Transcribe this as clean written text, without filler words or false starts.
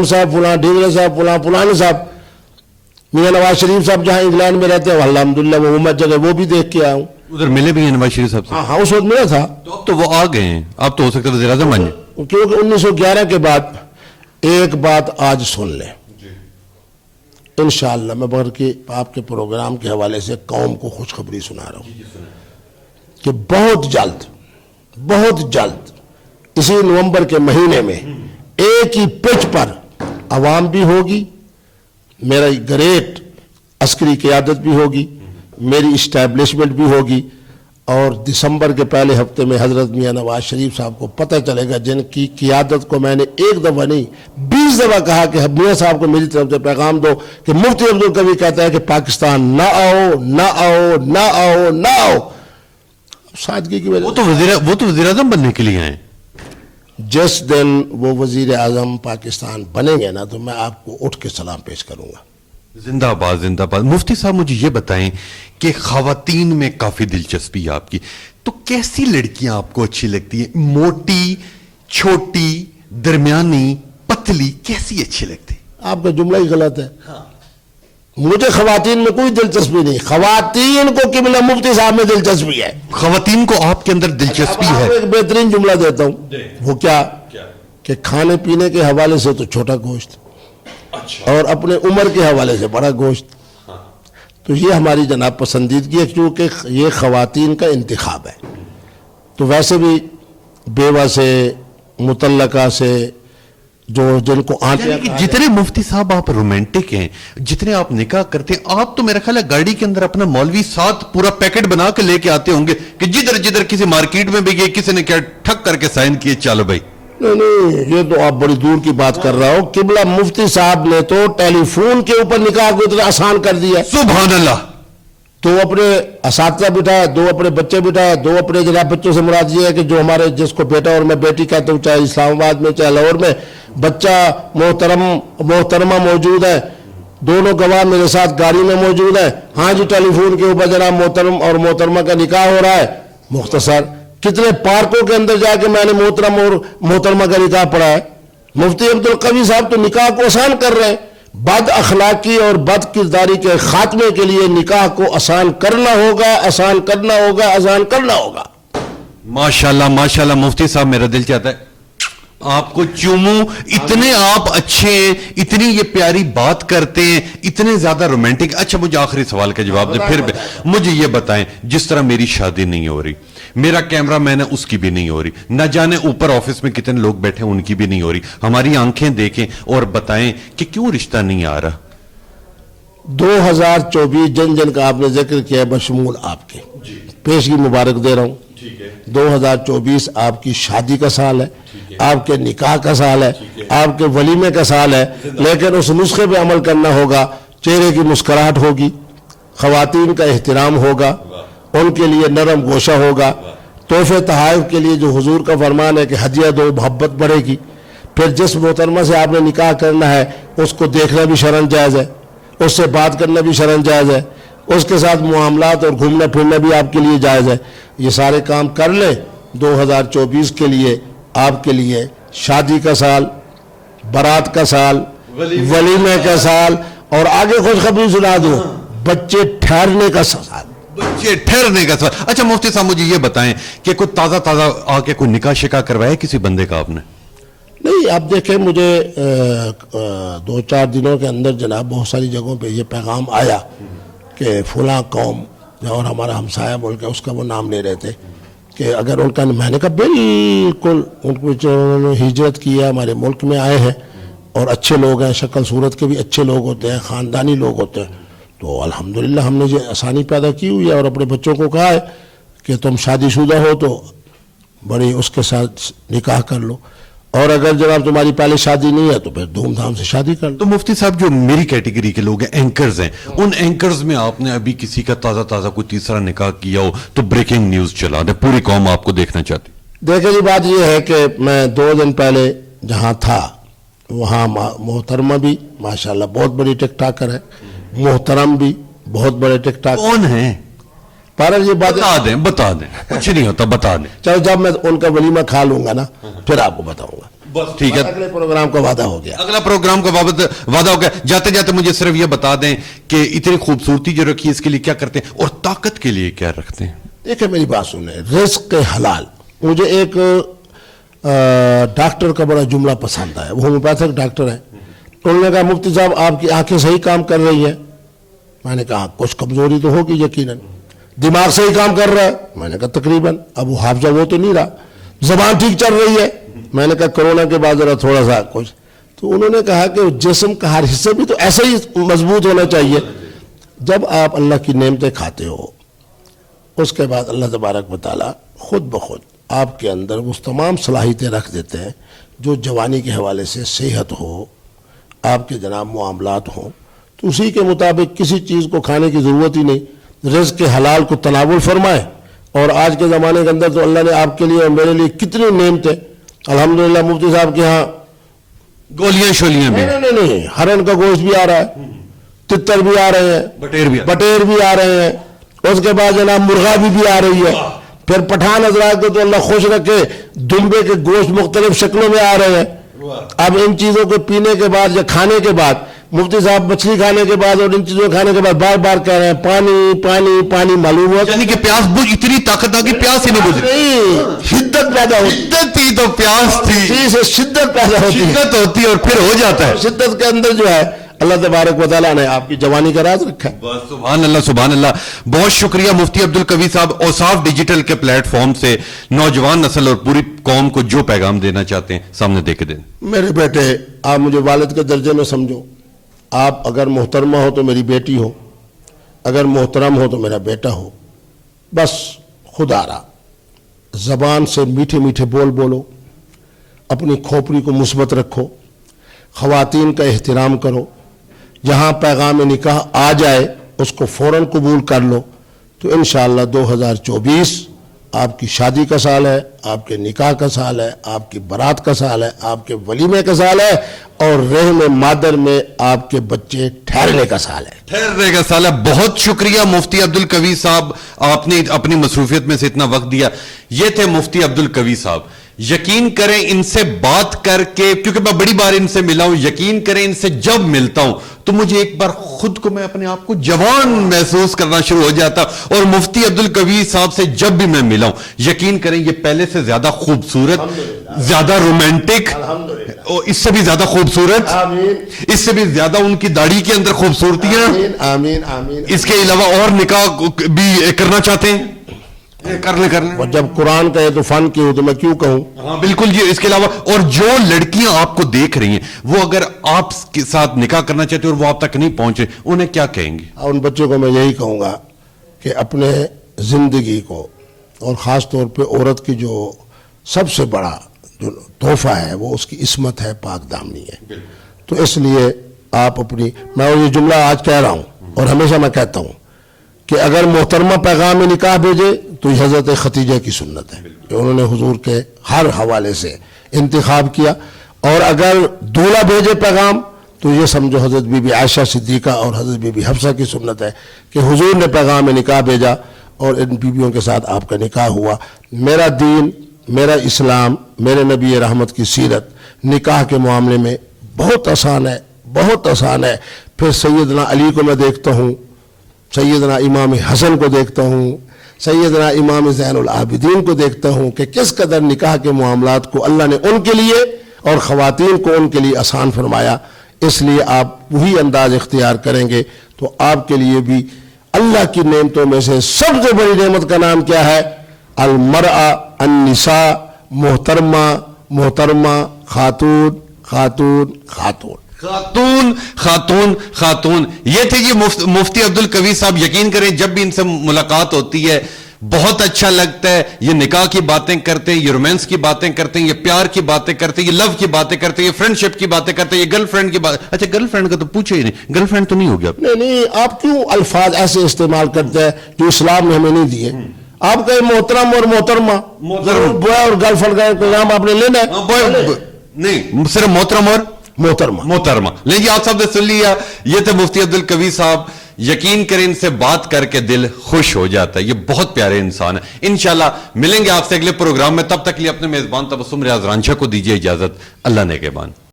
صاحب فلاں ڈھیگرے صاحب فلاں فلاں صاحب میاں نواز شریف صاحب جہاں انگلینڈ میں رہتے ہیں الحمدللہ وہ امت جگہ وہ بھی دیکھ کے آیا ہوں. ادھر ملے بھی ہیں نواز شریف صاحب سے؟ ہاں اس وقت ملا تھا. تو اب تو وہ آ گئے ہیں, اب تو ہو سکتا ہے وزیر اعظم بن جائیں. کیونکہ 1911 کے بعد ایک بات آج سن لیں انشاءاللہ, میں بغیر کہ آپ کے پروگرام کے حوالے سے قوم کو خوشخبری سنا رہا ہوں کہ بہت جلد اسی نومبر کے مہینے میں ایک ہی پچ پر عوام بھی ہوگی, میرا گریٹ عسکری قیادت بھی ہوگی, میری اسٹیبلشمنٹ بھی ہوگی, اور دسمبر کے پہلے ہفتے میں حضرت میاں نواز شریف صاحب کو پتہ چلے گا جن کی قیادت کو میں نے ایک دفعہ نہیں 20 دفعہ کہا کہ میاں صاحب کو میری طرف سے پیغام دو کہ مفتی عبدالقوی کہتا ہے کہ پاکستان نہ آؤ نہ آؤ نہ آؤ نہ آؤ. سادگی کی وجہ وہ تو وزیر اعظم بننے کے لیے آئے. جس دن وہ وزیر اعظم پاکستان بنیں گے نا تو میں آپ کو اٹھ کے سلام پیش کروں گا. زندہ آباد زندہ آباد. مفتی صاحب مجھے یہ بتائیں کہ خواتین میں کافی دلچسپی ہے آپ کی, تو کیسی لڑکیاں آپ کو اچھی لگتی ہیں؟ موٹی, چھوٹی, درمیانی, پتلی, کیسی اچھی لگتی؟ آپ کا جملہ ہی غلط ہے. مجھے خواتین میں کوئی دلچسپی نہیں, خواتین کو قبلہ مفتی صاحب میں دلچسپی ہے. خواتین کو آپ کے اندر دلچسپی ہے؟ ایک بہترین جملہ دیتا ہوں, وہ کیا کہ کھانے پینے کے حوالے سے تو چھوٹا گوشت اور اپنے عمر کے حوالے سے بڑا گوشت. تو یہ ہماری جناب پسندیدگی ہے کیونکہ یہ خواتین کا انتخاب ہے. تو ویسے بھی بیوہ سے, مطلقہ سے, جو جن کو جتنے مفتی صاحب آپ رومانٹک ہیں, جتنے آپ نکاح کرتے ہیں, آپ تو میرا خیال ہے گاڑی کے اندر اپنا مولوی ساتھ پورا پیکٹ بنا کے لے کے آتے ہوں گے کہ جدھر کسی مارکیٹ میں بھی گئے کسی نے کیا ٹھک کر کے سائن کیے چلو بھائی. نہیں, یہ تو آپ بڑی دور کی بات کر رہا ہو. قبلہ مفتی صاحب نے تو ٹیلی فون کے اوپر نکاح کو اتنا آسان کر دیا. سبحان اللہ. 2 اپنے اساتذہ بٹھائے, 2 اپنے بچے بٹھائے, 2 اپنے جناب بچوں سے مراد یہ ہے کہ جو ہمارے جس کو بیٹا اور میں بیٹی کہتا ہوں, چاہے اسلام آباد میں چاہے لاہور میں, بچہ محترمہ موجود ہے, دونوں گواہ میرے ساتھ گاڑی میں موجود ہیں. ہاں جی ٹیلی فون کے اوپر جناب محترم اور محترمہ کا نکاح ہو رہا ہے. مختصر کتنے پارکوں کے اندر جا کے میں نے محترم اور محترمہ کا نکاح پڑھا ہے. مفتی عبدالقوی صاحب تو نکاح کو آسان کر رہے ہیں. بد اخلاقی اور بد کرداری کے خاتمے کے لیے نکاح کو آسان کرنا ہوگا, آسان کرنا ہوگا, آسان کرنا ہوگا. ماشاءاللہ ماشاءاللہ مفتی صاحب, میرا دل چاہتا ہے آپ کو چوموں. اتنے آپ اچھے ہیں, اتنی یہ پیاری بات کرتے ہیں, اتنے زیادہ رومانٹک. اچھا مجھے آخری سوال کا جواب دیں, پھر مجھے یہ بتائیں, جس طرح میری شادی نہیں ہو رہی, میرا کیمرہ مین ہے اس کی بھی نہیں ہو رہی, نہ جانے اوپر آفس میں کتنے لوگ بیٹھے ہیں ان کی بھی نہیں ہو رہی, ہماری آنکھیں دیکھیں اور بتائیں کہ کیوں رشتہ نہیں آ رہا؟ 2024 جن کا آپ نے ذکر کیا ہے بشمول آپ کے, پیشگی مبارک دے رہا ہوں. 2024 آپ کی شادی کا سال ہے, آپ کے نکاح کا سال ہے, آپ کے ولیمے کا سال ہے, لیکن اس نسخے پہ عمل کرنا ہوگا. چہرے کی مسکراہٹ ہوگی, خواتین کا احترام ہوگا, ان کے لیے نرم گوشہ ہوگا, تحفے تحائف کے لیے جو حضور کا فرمان ہے کہ ہدیہ دو محبت بڑھے گی. پھر جس محترمہ سے آپ نے نکاح کرنا ہے اس کو دیکھنا بھی شرعاً جائز ہے, اس سے بات کرنا بھی شرعاً جائز ہے, اس کے ساتھ معاملات اور گھومنا پھرنا بھی آپ کے لیے جائز ہے. یہ سارے کام کر لیں. 2024 کے لیے آپ کے لیے شادی کا سال, بارات کا سال, ولیمے کا سال, اور آگے خوشخبری سنا دوں, بچے ٹھہرنے کا سال. بچے ٹھہرنے کا سوال. اچھا مفتی صاحب مجھے یہ بتائیں کہ کوئی تازہ آ کے کوئی نکاح شکا کروایا کسی بندے کا آپ نے؟ نہیں, آپ دیکھیں مجھے 2-4 دنوں کے اندر جناب بہت ساری جگہوں پہ یہ پیغام آیا کہ فلاں قوم اور ہمارا ہمسایہ ملک ہے اس کا وہ نام لے رہے تھے کہ اگر ان کا, میں نے کہا بالکل ان کو انہوں نے ہجرت کی ہے, ہمارے ملک میں آئے ہیں اور اچھے لوگ ہیں, شکل صورت کے بھی اچھے لوگ ہوتے ہیں, خاندانی لوگ ہوتے ہیں, تو الحمدللہ ہم نے یہ آسانی پیدا کی ہوئی ہے. اور اپنے بچوں کو کہا ہے کہ تم شادی شدہ ہو تو بڑی اس کے ساتھ نکاح کر لو, اور اگر جناب تمہاری پہلے شادی نہیں ہے تو پھر دھوم دھام سے شادی کر لو. تو مفتی صاحب جو میری کیٹیگری کے لوگ ہیں, اینکرز ہیں, ان اینکرز میں آپ نے ابھی کسی کا تازہ کوئی تیسرا نکاح کیا ہو تو بریکنگ نیوز چلا دے, پوری قوم آپ کو دیکھنا چاہتی. دیکھیں جی بات یہ ہے کہ میں 2 دن پہلے جہاں تھا وہاں محترمہ بھی ماشاءاللہ بہت بڑی ٹک ٹاکر ہے, محترم بھی بہت بڑے ٹک ٹاکر. کون ہیں؟ پر یہ بات بتا دیں کچھ نہیں ہوتا, بتا دیں. چلو جب میں ان کا ولیمہ کھا لوں گا نا پھر آپ کو بتاؤں گا. بس ٹھیک ہے, اگلے پروگرام کا وعدہ ہو گیا. اگلا پروگرام کا وعدہ ہو گیا. جاتے جاتے مجھے صرف یہ بتا دیں کہ اتنی خوبصورتی جو رکھی ہے اس کے لیے کیا کرتے ہیں اور طاقت کے لیے کیا رکھتے ہیں؟ دیکھیں میری بات سنیں, رزق حلال. مجھے ایک ڈاکٹر کا بڑا جملہ پسند ہے, وہ ہومیوپیتھک ڈاکٹر ہے. انہوں نے کہا مفتی صاحب آپ کی آنکھیں صحیح کام کر رہی ہیں. میں نے کہا کچھ کمزوری تو ہوگی یقیناً. دماغ صحیح کام کر رہا ہے. میں نے کہا تقریباً. اب وہ حافظہ وہ تو نہیں رہا. زبان ٹھیک چل رہی ہے. میں نے کہا کرونا کے بعد ذرا تھوڑا سا کچھ. تو انہوں نے کہا کہ جسم کا ہر حصہ بھی تو ایسا ہی مضبوط ہونا چاہیے. جب آپ اللہ کی نعمتیں کھاتے ہو اس کے بعد اللہ تبارک و تعالیٰ خود بخود آپ کے اندر وہ تمام صلاحیتیں رکھ دیتے ہیں جو جوانی کے حوالے سے صحت ہو, آپ کے جناب معاملات ہوں, تو اسی کے مطابق کسی چیز کو کھانے کی ضرورت ہی نہیں. رزق حلال کو تناول فرمائے. اور آج کے زمانے کے اندر تو اللہ نے آپ کے لیے اور میرے لیے کتنی نعمتیں. الحمدللہ مفتی صاحب کے ہاں گولیاں شولیاں بھی, نہیں, ہرن کا گوشت بھی آ رہا ہے, تتر بھی آ رہے ہیں, بٹیر بھی آ رہے ہیں, اس کے بعد جناب مرغا بھی آ رہی ہے. پھر پٹھان حضرات کو تو اللہ خوش رکھے دمبے کے گوشت مختلف شکلوں میں آ رہے ہیں. اب ان چیزوں کو پینے کے بعد یا کھانے کے بعد, مفتی صاحب مچھلی کھانے کے بعد اور ان چیزوں کھانے کے بعد بار بار کہہ رہے ہیں پانی پانی پانی. معلوم ہوا یعنی کہ پیاس بجھ, اتنی طاقت آ گئی پیاس ہی نہیں بجھ نہیں, شدت پیدا ہوتی. شدت تھی تو پیاس تھی, شدت پیدا ہوتی ہے, شدت ہوتی اور پھر ہو جاتا ہے. شدت کے اندر جو ہے اللہ تبارک و تعالیٰ نے آپ کی جوانی کا راز رکھا ہے. سبحان اللہ سبحان اللہ. بہت شکریہ مفتی عبدالقوی صاحب. اوصاف ڈیجیٹل کے پلیٹ فارم سے نوجوان نسل اور پوری قوم کو جو پیغام دینا چاہتے ہیں سامنے دے کے دیں. میرے بیٹے, آپ مجھے والد کے درجے میں سمجھو. آپ اگر محترمہ ہو تو میری بیٹی ہو, اگر محترم ہو تو میرا بیٹا ہو. بس خدا را زبان سے میٹھے میٹھے بول بولو, اپنی کھوپڑی کو مثبت رکھو, خواتین کا احترام کرو. جہاں پیغام نکاح آ جائے اس کو فوراً قبول کر لو. تو انشاءاللہ 2024 آپ کی شادی کا سال ہے, آپ کے نکاح کا سال ہے, آپ کی برات کا سال ہے, آپ کے ولیمے کا سال ہے, اور رحم مادر میں آپ کے بچے ٹھہرنے کا سال ہے. ٹھہرنے کا سال ہے. بہت شکریہ مفتی عبدالقوی صاحب, آپ نے اپنی مصروفیت میں سے اتنا وقت دیا. یہ تھے مفتی عبدالقوی صاحب. یقین کریں ان سے بات کر کے, کیونکہ میں بڑی بار ان سے ملا ہوں, یقین کریں ان سے جب ملتا ہوں تو مجھے ایک بار خود کو, میں اپنے آپ کو جوان محسوس کرنا شروع ہو جاتا. اور مفتی عبدالقوی صاحب سے جب بھی میں ملا ہوں, یقین کریں یہ پہلے سے زیادہ خوبصورت, زیادہ رومانٹک, اس سے بھی زیادہ خوبصورت, اس سے بھی زیادہ ان کی داڑھی کے اندر خوبصورتیاں. آمین آمین. اس کے علاوہ اور نکاح بھی کرنا چاہتے ہیں, کر لیں. اور جب قرآن کہے تو فن کی ہو تو میں کیوں کہوں. ہاں بالکل جی. اس کے علاوہ اور جو لڑکیاں آپ کو دیکھ رہی ہیں وہ اگر آپ کے ساتھ نکاح کرنا چاہتے ہیں اور وہ آپ تک نہیں پہنچے, انہیں کیا کہیں گے؟ ان بچوں کو میں یہی کہوں گا کہ اپنے زندگی کو, اور خاص طور پہ عورت کی جو سب سے بڑا جو تحفہ ہے وہ اس کی عصمت ہے, پاک دامنی ہے. تو اس لیے آپ اپنی, میں یہ جملہ آج کہہ رہا ہوں اور ہمیشہ میں کہتا ہوں کہ اگر محترمہ پیغام نکاح بھیجے تو یہ حضرت ختیجہ کی سنت ہے کہ انہوں نے حضور کے ہر حوالے سے انتخاب کیا. اور اگر دولہا بھیجے پیغام تو یہ سمجھو حضرت بی بی عائشہ صدیقہ اور حضرت بی بی حفصہ کی سنت ہے کہ حضور نے پیغام نکاح بھیجا اور ان بیویوں کے ساتھ آپ کا نکاح ہوا. میرا دین, میرا اسلام, میرے نبی رحمت کی سیرت نکاح کے معاملے میں بہت آسان ہے, بہت آسان ہے. پھر سیدنا علی کو میں دیکھتا ہوں, سیدنا امام حسن کو دیکھتا ہوں, سیدنا امام زین العابدین کو دیکھتا ہوں کہ کس قدر نکاح کے معاملات کو اللہ نے ان کے لیے اور خواتین کو ان کے لیے آسان فرمایا. اس لیے آپ وہی انداز اختیار کریں گے تو آپ کے لیے بھی اللہ کی نعمتوں میں سے سب سے بڑی نعمت کا نام کیا ہے؟ المرأة, النساء, محترمہ, محترمہ, خاتون, خاتون, خاتون, خاتون, خاتون, خاتون. یہ تھے جی مفتی عبدالقوی صاحب. یقین کریں جب بھی ان سے ملاقات ہوتی ہے بہت اچھا لگتا ہے. یہ نکاح کی باتیں کرتے ہیں, یہ رومانس کی باتیں کرتے ہیں, یہ پیار کی باتیں کرتے ہیں, یہ لو کی باتیں کرتے ہیں, یہ فرینڈ شپ کی باتیں کرتے ہیں, یہ گرل فرینڈ کی بات. اچھا گرل فرینڈ کا تو پوچھے ہی نہیں, گرل فرینڈ تو نہیں ہو گیا. نہیں, آپ کیوں الفاظ ایسے استعمال کرتے ہیں جو اسلام نے ہمیں نہیں دیے. آپ کہیں محترم اور محترمہ, بوائے اور گرل فرینڈ کا نام آپ نے لینا ہے؟ نہیں, صرف محترم اور محترمہ. محترمہ. نہیں جی, آپ سب نے سن لیا. یہ تھے مفتی عبدالقوی صاحب. یقین کریں ان سے بات کر کے دل خوش ہو جاتا ہے. یہ بہت پیارے انسان ہیں. انشاءاللہ ملیں گے آپ سے اگلے پروگرام میں. تب تک لیے اپنے میزبان تبسم ریاض رانجھا کو دیجیے اجازت. اللہ نگہبان.